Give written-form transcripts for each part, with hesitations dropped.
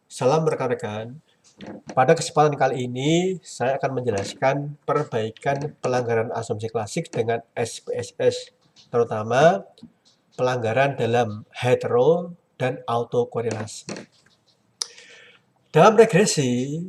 Salam rekan-rekan. Pada kesempatan kali ini, saya akan menjelaskan perbaikan pelanggaran asumsi klasik dengan SPSS, terutama pelanggaran dalam hetero dan autokorelasi. Dalam regresi,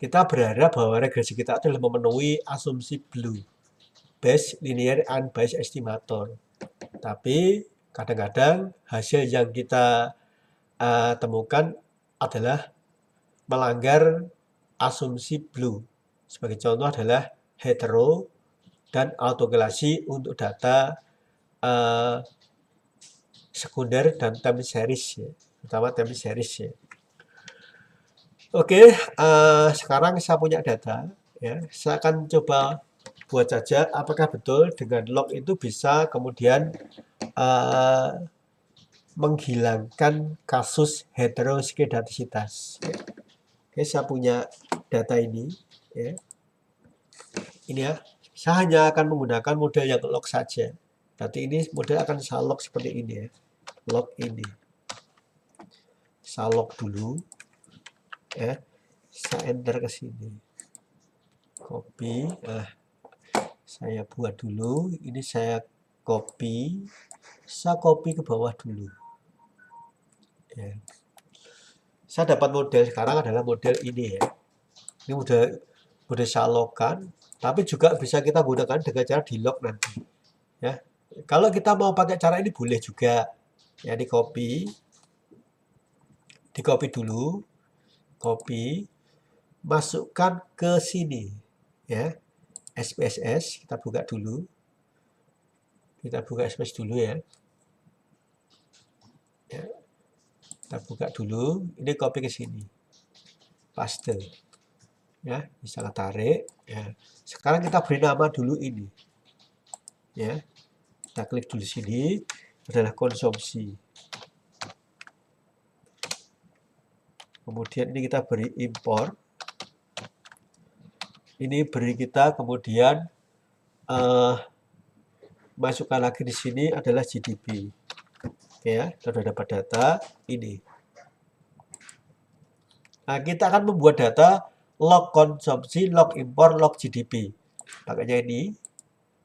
kita berharap bahwa regresi kita adalah memenuhi asumsi blue, Bayes linear unbiased estimator. Tapi kadang-kadang hasil yang kita temukan adalah melanggar asumsi blue. Sebagai contoh adalah hetero dan autokorelasi untuk data sekunder dan time series ya, terutama time series ya. Oke, sekarang saya punya data ya. Saya akan coba buat saja apakah betul dengan log itu bisa kemudian menghilangkan kasus heteroskedastisitas. Ya. Oke, saya punya data ini ya. Ini ya, saya hanya akan menggunakan model yang log saja. Nanti ini model akan saya log seperti ini ya. Log ini. Saya log dulu ya. Saya enter ke sini. Copy. Saya buat dulu. Ini saya copy. Saya copy ke bawah dulu. Ya. Saya dapat model sekarang adalah model ini ya. Ini model saya logkan, tapi juga bisa kita gunakan dengan cara di log nanti. Ya. Kalau kita mau pakai cara ini boleh juga. Ya, di copy dulu, copy, masukkan ke sini. Ya, SPSS, kita buka dulu. Kita buka SPSS dulu ya. Ya. Kita buka dulu, ini copy ke sini. Paste. Ya, bisa tarik. Ya. Sekarang kita beri nama dulu ini. Ya. Kita klik dulu sini, adalah konsumsi. Kemudian ini kita beri import. Ini beri kita kemudian masukkan lagi di sini adalah GDP. Oke ya, sudah dapat data ini. Nah, kita akan membuat data log konsumsi, log impor, log GDP. Pakainya ini,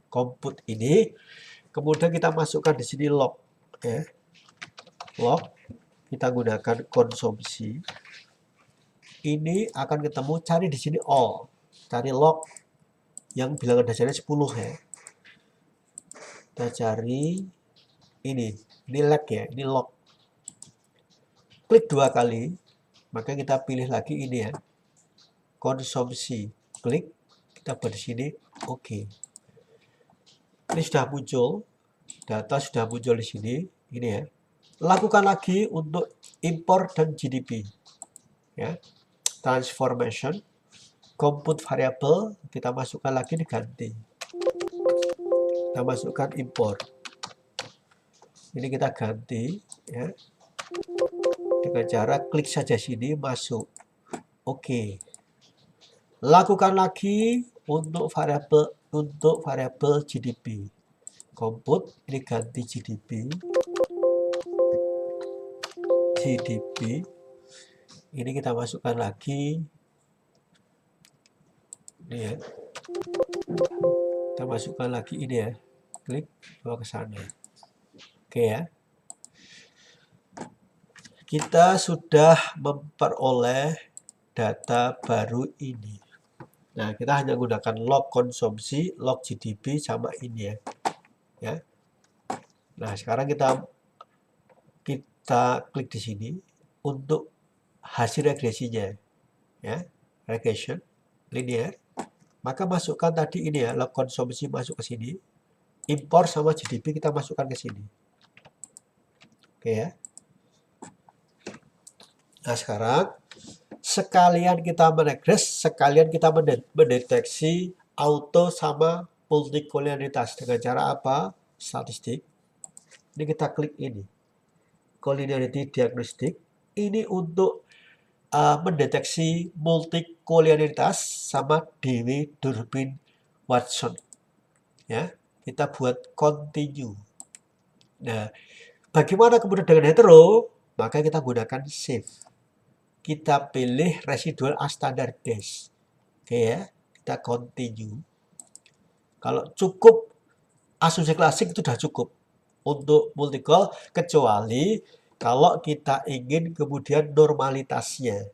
compute ini. Kemudian kita masukkan di sini log. Ya. Log, kita gunakan konsumsi. Ini akan ketemu, cari di sini all. Cari log yang bilangan dasarnya 10 ya. Kita cari ini lag ya, ini log. Klik 2 kali, maka kita pilih lagi ini ya, konsumsi. Klik, kita buat di sini, oke. Ini sudah muncul, data sudah muncul di sini, ini ya. Lakukan lagi untuk import dan GDP. Ya, transformation, compute variable, kita masukkan lagi diganti. Kita masukkan import. Ini kita ganti, ya. Dengan cara klik saja sini, masuk. Oke. Lakukan lagi untuk variabel GDP. Compute, ini ganti GDP. Ini kita masukkan lagi. Ini ya. Kita masukkan lagi ini ya. Klik, bawa ke sana. Oke ya. Kita sudah memperoleh data baru ini. Nah, kita hanya gunakan log konsumsi, log GDP sama ini ya. Ya. Nah, sekarang kita klik di sini untuk hasil regresinya. Ya. Regression linear. Maka masukkan tadi ini ya, log konsumsi masuk ke sini. Import sama GDP kita masukkan ke sini. Oke ya. Nah, sekarang sekalian kita meregres, sekalian kita mendeteksi auto sama multikolinialitas. Dengan cara apa? Statistik. Ini kita klik ini. Collinearity diagnostic. Ini untuk mendeteksi multikolinialitas sama Dewey, Durbin, Watson. Ya, kita buat continue. Nah, bagaimana kemudian dengan hetero? Maka kita gunakan save. kita pilih residual unstandardized. Oke ya, kita continue. Kalau cukup asumsi klasik itu sudah cukup untuk multicol, kecuali kalau kita ingin kemudian normalitasnya.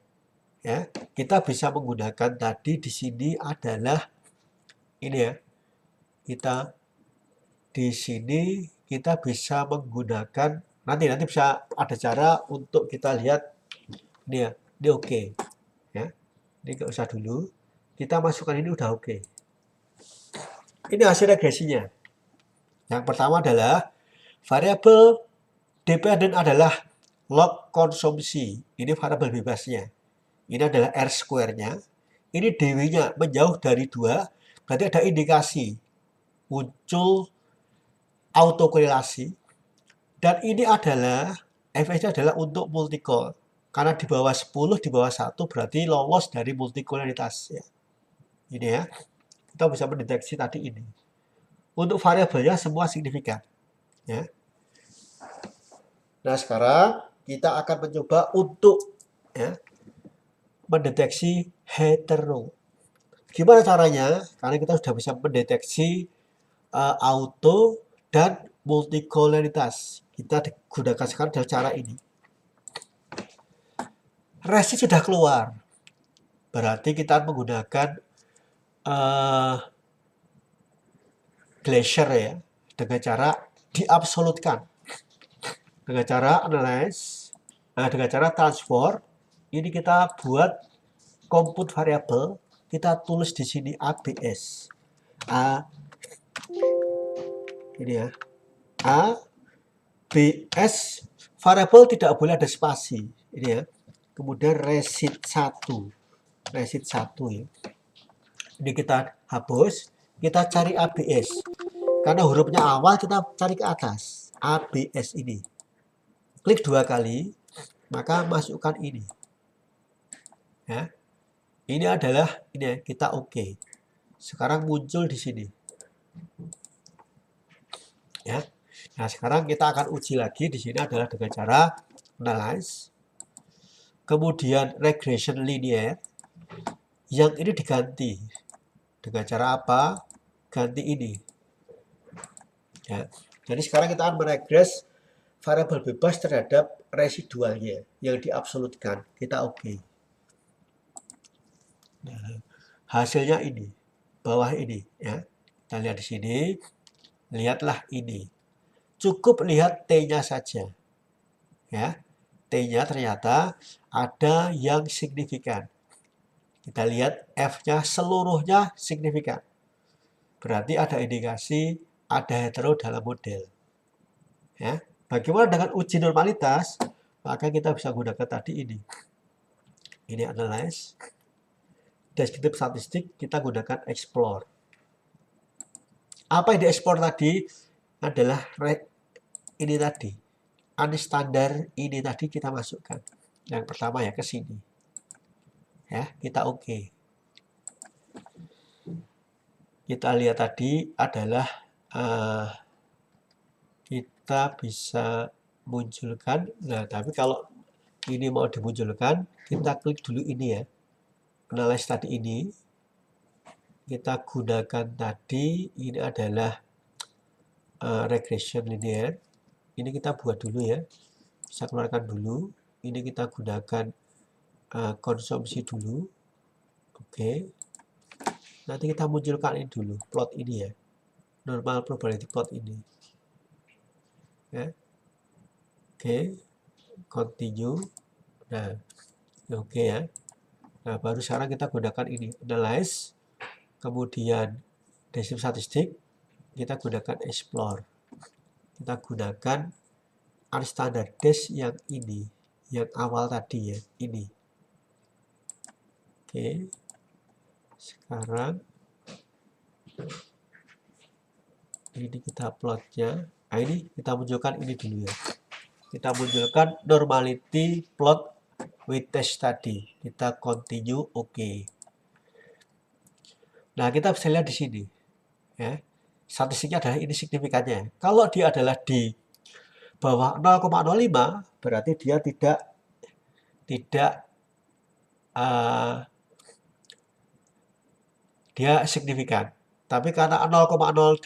Ya, kita bisa menggunakan tadi di sini adalah ini ya. Kita di sini kita bisa menggunakan nanti bisa ada cara untuk kita lihat ini ya. Ini oke. Ya. Ini nggak usah dulu. Kita masukkan ini udah oke. Ini hasil regresinya. Yang pertama adalah variabel dependent adalah log konsumsi. Ini variabel bebasnya. Ini adalah R square-nya. Ini DW-nya menjauh dari 2. Berarti ada indikasi muncul autokorelasi. Dan ini adalah efeknya adalah untuk multicol. Karena di bawah 10, di bawah 1 berarti lolos dari multikolaritas. Ya. Ini ya. Kita bisa mendeteksi tadi ini. Untuk variabelnya semua signifikan. Ya. Nah sekarang kita akan mencoba untuk ya, mendeteksi hetero. Gimana caranya? Karena kita sudah bisa mendeteksi auto dan multikolaritas. Kita gunakan sekarang dengan cara ini. Resi sudah keluar. Berarti kita menggunakan Glacier ya. Dengan cara diabsolutkan. Dengan cara analyze. Dengan cara transform. Ini kita buat compute variable. Kita tulis di sini ABS. Ini ya. ABS variable tidak boleh ada spasi. Ini ya. Kemudian resid 1. Resid 1 ya. Ini kita hapus. Kita cari ABS. Karena hurufnya awal kita cari ke atas. ABS ini. Klik 2 kali. Maka masukkan ini. Ya. Ini adalah ini ya, kita oke. Sekarang muncul di sini. Ya. Nah, sekarang kita akan uji lagi di sini adalah dengan cara analyze. Kemudian regression linear. Yang ini diganti. Dengan cara apa? Ganti ini. Ya. Jadi sekarang kita akan meregres variabel bebas terhadap residualnya yang diabsolutkan. Kita oke. Nah, hasilnya ini. Bawah ini ya. Kita lihat di sini. Lihatlah ini. Cukup lihat T-nya saja. Ya. T-nya ternyata ada yang signifikan. Kita lihat F-nya seluruhnya signifikan. Berarti ada indikasi ada hetero dalam model. Ya. Bagaimana dengan uji normalitas? Maka kita bisa gunakan tadi ini. Ini analyze. Descriptive statistik kita gunakan explore. Apa yang di-explore tadi adalah ini tadi. Unstandard ini tadi kita masukkan. Yang pertama ya ke sini. Ya, kita oke. Kita lihat tadi adalah kita bisa munculkan. Nah, tapi kalau ini mau dimunculkan, kita klik dulu ini ya. Analyze tadi ini. Kita gunakan tadi, ini adalah regression linear. Ini kita buat dulu ya. Bisa keluarkan dulu. Ini kita gunakan konsumsi dulu. Oke. Nanti kita munculkan ini dulu, plot ini ya. Normal probability plot ini. Ya. Oke. Continue. Nah, oke ya. Nah, baru sekarang kita gunakan ini, analyze. Kemudian descriptive statistik, kita gunakan explore. Kita gunakan unstandardized yang ini, yang awal tadi ya, ini. Oke. Sekarang ini kita plotnya. Nah, ini kita munculkan ini dulu ya. Kita munculkan normality plot with test tadi. Kita continue, oke. Nah, kita bisa lihat di sini. Ya. Statistiknya adalah ini signifikannya. Kalau dia adalah di bawah 0,05, berarti dia tidak uh, dia signifikan. Tapi karena 0,08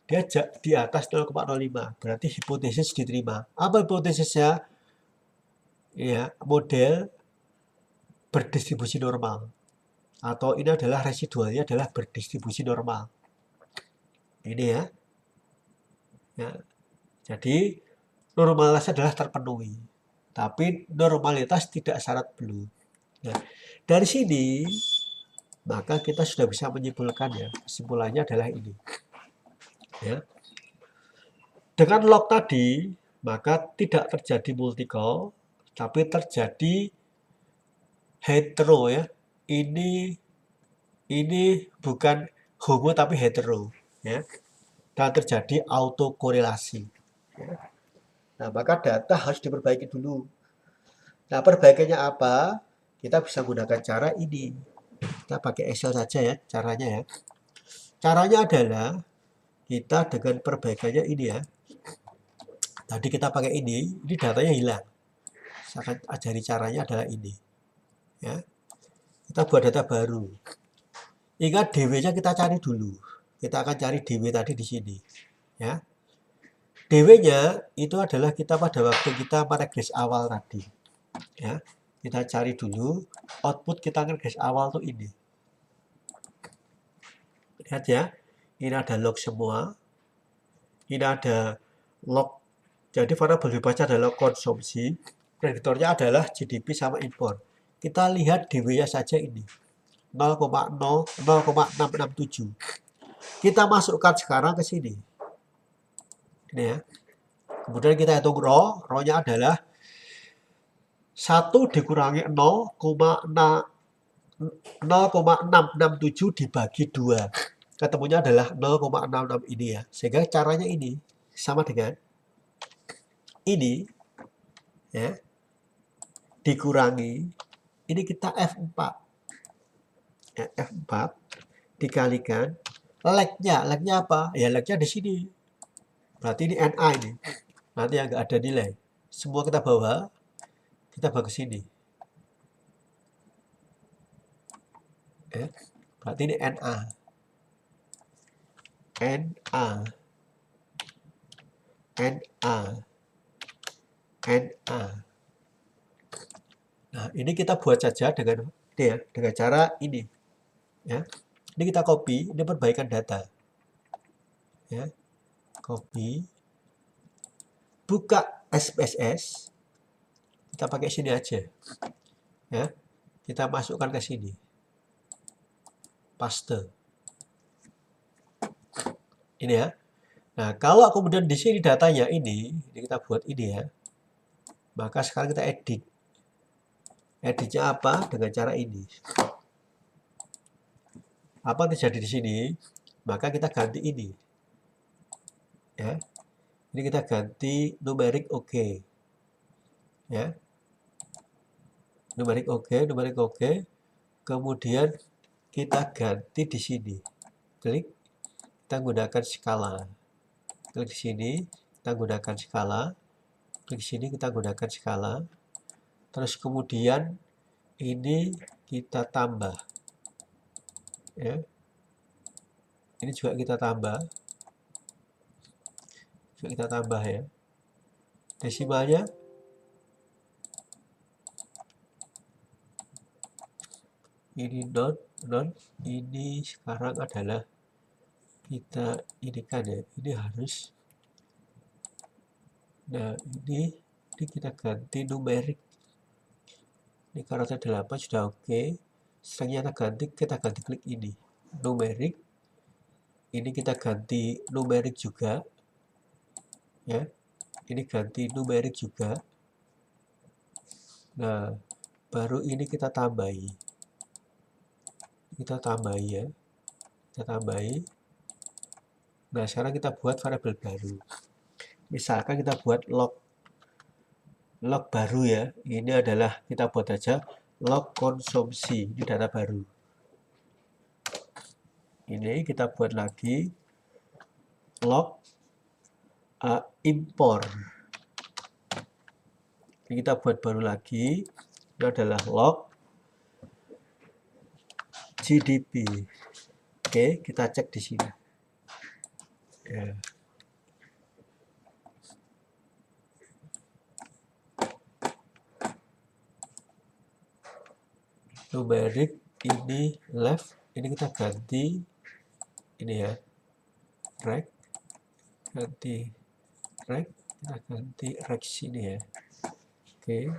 dia di atas 0,05, berarti hipotesis diterima. Apa hipotesisnya? Ya, model berdistribusi normal. Atau ini adalah residualnya adalah berdistribusi normal. Ini ya. Ya. Jadi normalitas adalah terpenuhi. Tapi normalitas tidak syarat blue. Nah, dari sini maka kita sudah bisa menyimpulkan ya. Kesimpulannya adalah ini. Ya. Dengan log tadi, maka tidak terjadi multi-call, tapi terjadi hetero ya. Ini bukan homo tapi hetero ya. Dan terjadi autokorelasi. Ya. Nah, maka data harus diperbaiki dulu. Nah, perbaikannya apa? Kita bisa gunakan cara ini. Kita pakai Excel saja ya, caranya ya. Caranya adalah kita dengan perbaikannya ini ya. Tadi kita pakai ini datanya hilang. Saya akan ajari caranya adalah ini. Ya. Kita buat data baru. Ingat DW-nya kita cari dulu. Kita akan cari DW tadi di sini. Ya. DW-nya itu adalah kita pada waktu kita meregres awal tadi. Ya. Kita cari dulu output kita regres awal tuh ini. Lihat ya. Ini ada log semua. Ini ada log. Jadi variabel bebasnya adalah konsumsi. Prediktornya adalah GDP sama impor. Kita lihat DW-nya saja ini. 0,667. Kita masukkan sekarang ke sini. Ini ya. Kemudian kita hitung rho. Rho-nya adalah 1 dikurangi 0,667 dibagi 2. Ketemunya adalah 0,66 ini ya. Sehingga caranya ini sama dengan ini ya. Dikurangi ini kita F4. Ya, F4 dikalikan lag-nya apa? Ya lag-nya di sini. Berarti ini NA ini. Nanti yang nggak ada nilai. Semua kita bawa ke sini. Ya. Berarti ini NA. NA. NA. NA. Nah, ini kita buat saja dengan cara ini. Ya. Ini kita copy, ini perbaikan data. Ya. Copy. Buka SPSS. Kita pakai sini aja. Ya. Kita masukkan ke sini. Paste. Ini ya. Nah, kalau kemudian di sini datanya ini kita buat ini ya. Maka sekarang kita edit. Editnya apa? Dengan cara ini. Apa yang terjadi di sini? Maka kita ganti ini. Ya. Ini kita ganti numerik oke. Ya. Numerik oke. Kemudian kita ganti di sini. Klik, kita gunakan skala. Klik di sini, kita gunakan skala. Klik di sini, kita gunakan skala. Terus kemudian ini kita tambah. Ya. Ini juga kita tambah. Ya. Desimalnya ini non. Ini sekarang adalah kita ini kan ya. Ini harus. Nah, ini kita ganti numerik. Ini karakter 8 sudah oke. Selanjutnya kita ganti klik ini. Numerik. Ini kita ganti numerik juga. Ya. Ini ganti numerik juga. Nah, baru ini kita tambahi. Ya. Kita tambahi. Nah, sekarang kita buat variabel baru. Misalkan kita buat log baru ya. Ini adalah kita buat aja log konsumsi. Ini data baru. Ini kita buat lagi log impor. Ini kita buat baru lagi. Ini adalah log GDP. Oke, kita cek di sini. Ya. Numeric ini left, ini kita ganti ini ya, right, ganti right, kita ganti right sini ya. Oke.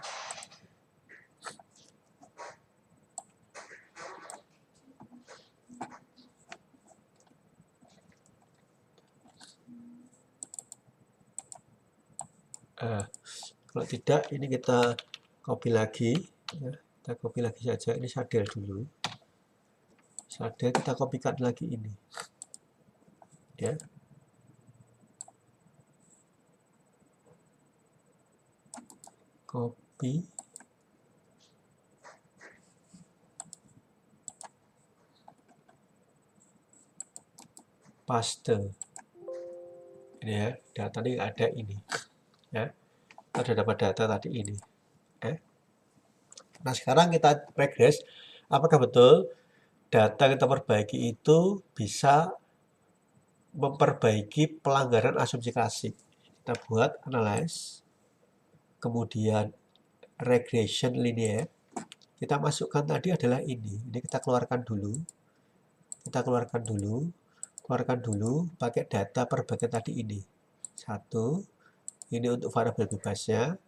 Kalau tidak, ini kita copy lagi ya. Kita copy lagi saja, ini shadel dulu, shadel, kita kopikan lagi ini ya. Copy, paste ini ya, data ini ada ini ya, kita sudah dapat data tadi ini ya. Nah, sekarang kita regress, apakah betul data yang kita perbaiki itu bisa memperbaiki pelanggaran asumsi klasik. Kita buat analyze, kemudian regression linear. Kita masukkan tadi adalah ini kita keluarkan dulu. Kita keluarkan dulu pakai data perbaikan tadi ini. Satu, ini untuk variabel bebasnya,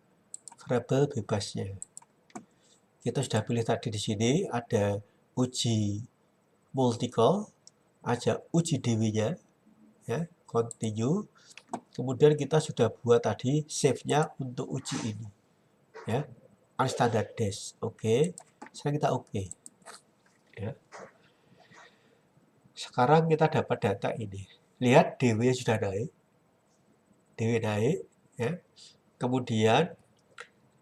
Kita sudah pilih tadi di sini ada uji multiple, ada uji DW-nya, ya, continue. Kemudian kita sudah buat tadi save-nya untuk uji ini, ya, unstandard dash. Oke, sekarang kita oke. Ya. Sekarang kita dapat data ini. Lihat DW sudah naik, ya. Kemudian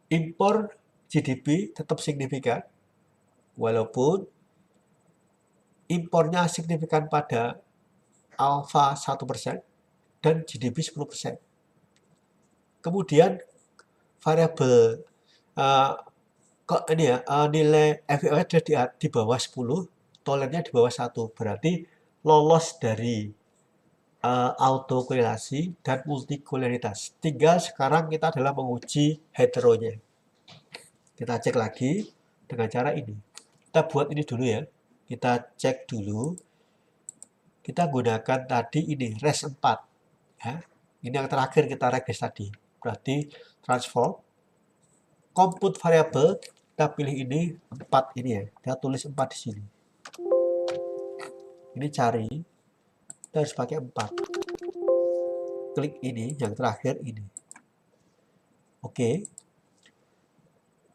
impor GDP tetap signifikan, walaupun impornya signifikan pada alfa 1% dan GDP 10%. Kemudian variabel nilai FEO di bawah 10, tolernya di bawah 1, berarti lolos dari autokorelasi dan multikoleritas. Tinggal sekarang kita adalah menguji heteronya. Kita cek lagi dengan cara ini. Kita buat ini dulu ya. Kita cek dulu. Kita gunakan tadi ini, res 4. Ya. Ini yang terakhir kita regress tadi. Berarti transform, compute variable, kita pilih ini 4 ini ya. Kita tulis 4 di sini. Ini cari, kita harus pakai 4. Klik ini, yang terakhir ini. Oke.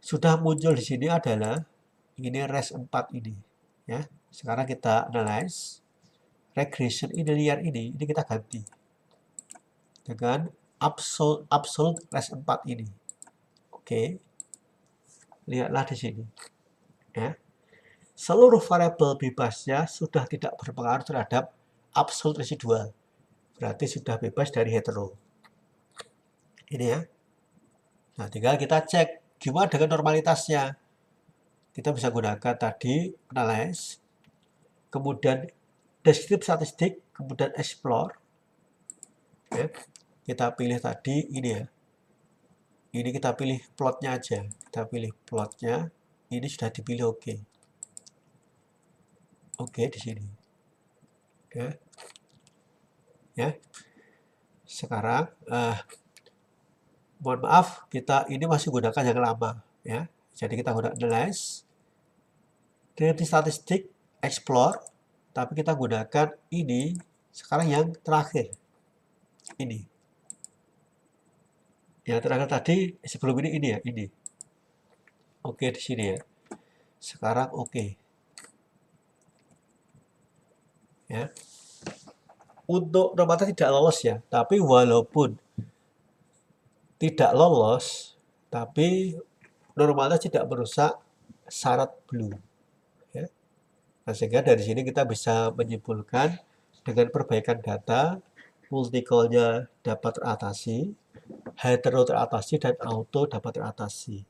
Sudah muncul di sini adalah ini res 4 ini. Ya. Sekarang kita analyze. Regression ini liar ini kita ganti dengan absolute res 4 ini. Oke. Lihatlah di sini. Ya. Seluruh variabel bebasnya sudah tidak berpengaruh terhadap absolute residual. Berarti sudah bebas dari hetero. Ini ya. Nah, tinggal kita cek gimana dengan normalitasnya. Kita bisa gunakan tadi analyze, kemudian descriptive statistik, kemudian explore. Ya. Kita pilih tadi ini ya. Ini kita pilih plotnya aja. Kita pilih plotnya. Ini sudah dipilih oke. Oke di sini. Ya. Ya. Sekarang mohon maaf, kita ini masih gunakan yang lama ya. Jadi kita gunakan analyze, descriptive statistik, explore, tapi kita gunakan ini sekarang yang terakhir. Ini. Yang terakhir tadi sebelum ini ya, ini. Oke di sini ya. Sekarang oke. Ya. Untuk normalitas tidak lolos ya, tapi walaupun tidak lolos, tapi normalitas tidak merusak syarat blue. Ya. Nah, sehingga dari sini kita bisa menyimpulkan dengan perbaikan data, multicolnya dapat teratasi, hetero teratasi, dan auto dapat teratasi.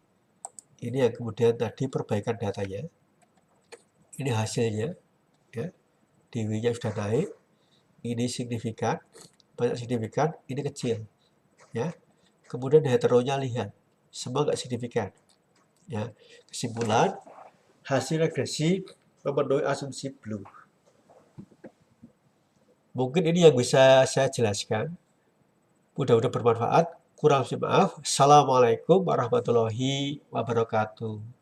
Ini yang kemudian tadi perbaikan datanya. Ini hasilnya. ya. DW-nya sudah naik, ini signifikan, banyak signifikan, ini kecil, ya. Kemudian heteronya lihat, semua nggak signifikan, ya. Kesimpulan, hasil regresi memenuhi asumsi blue. Mungkin ini yang bisa saya jelaskan. Mudah-mudahan bermanfaat. Kurang lebih maaf. Assalamualaikum warahmatullahi wabarakatuh.